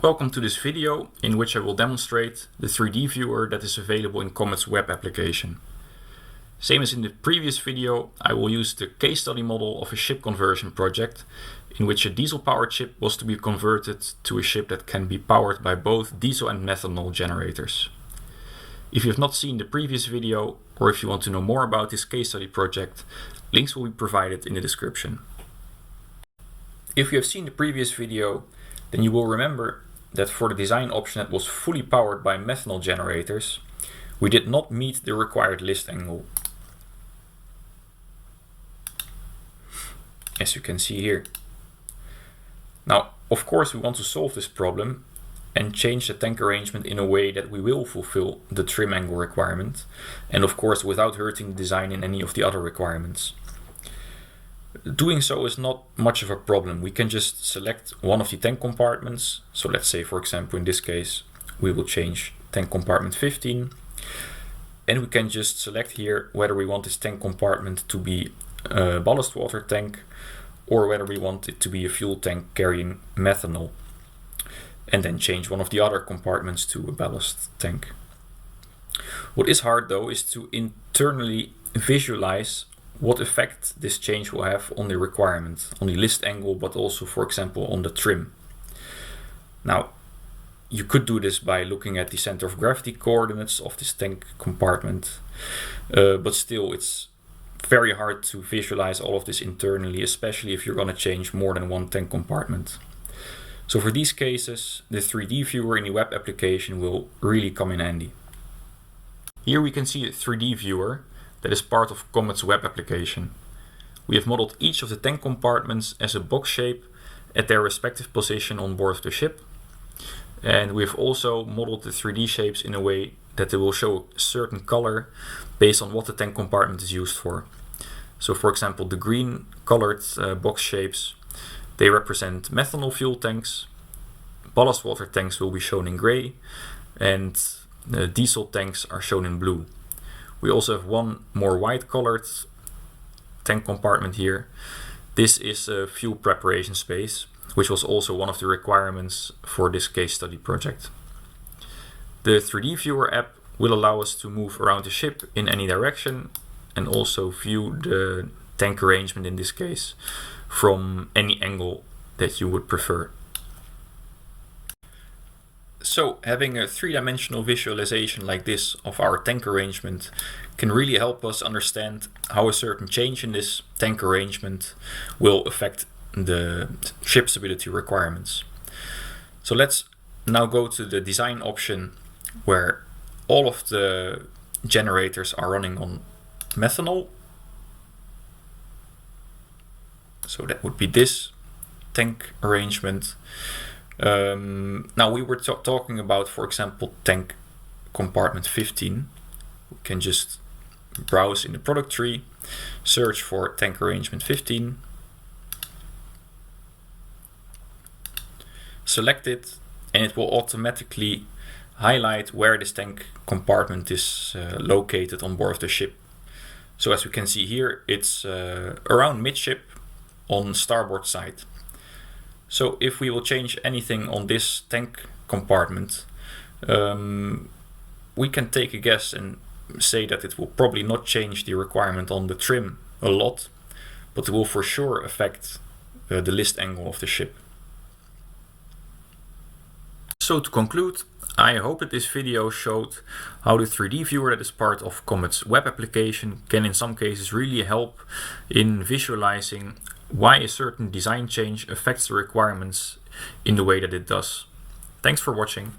Welcome to this video in which I will demonstrate the 3D viewer that is available in COMET's web application. Same as in the previous video, I will use the case study model of a ship conversion project in which a diesel powered ship was to be converted to a ship that can be powered by both diesel and methanol generators. If you have not seen the previous video or if you want to know more about this case study project, links will be provided in the description. If you have seen the previous video, then you will remember that for the design option that was fully powered by methanol generators, we did not meet the required list angle. As you can see here. Now, of course, we want to solve this problem and change the tank arrangement in a way that we will fulfill the trim angle requirement, and of course without hurting the design in any of the other requirements. Doing so is not much of a problem. We can just select one of the tank compartments. So let's say, for example, in this case, we will change tank compartment 15. And we can just select here whether we want this tank compartment to be a ballast water tank or whether we want it to be a fuel tank carrying methanol. And then change one of the other compartments to a ballast tank. What is hard though is to internally visualize what effect this change will have on the requirement, on the list angle, but also, for example, on the trim. Now, you could do this by looking at the center of gravity coordinates of this tank compartment, but still it's very hard to visualize all of this internally, especially if you're going to change more than one tank compartment. So for these cases, the 3D viewer in the web application will really come in handy. Here we can see a 3D viewer that is part of COMET's web application. We have modeled each of the tank compartments as a box shape at their respective position on board the ship. And we have also modeled the 3D shapes in a way that they will show a certain color based on what the tank compartment is used for. So for example, the green colored box shapes, they represent methanol fuel tanks. Ballast water tanks will be shown in gray, and diesel tanks are shown in blue. We also have one more white colored tank compartment here. This is a fuel preparation space, which was also one of the requirements for this case study project. The 3D viewer app will allow us to move around the ship in any direction and also view the tank arrangement in this case from any angle that you would prefer. So having a three-dimensional visualization like this of our tank arrangement can really help us understand how a certain change in this tank arrangement will affect the ship stability requirements. So let's now go to the design option where all of the generators are running on methanol. So that would be this tank arrangement. Now we were talking about, for example, tank compartment 15. We can just browse in the product tree, search for tank arrangement 15, select it, and it will automatically highlight where this tank compartment is located on board the ship. So as we can see here, it's around midship on starboard side. So if we will change anything on this tank compartment, we can take a guess and say that it will probably not change the requirement on the trim a lot, but it will for sure affect the list angle of the ship. So to conclude, I hope that this video showed how the 3D viewer that is part of COMET's web application can in some cases really help in visualizing why a certain design change affects the requirements in the way that it does. Thanks for watching.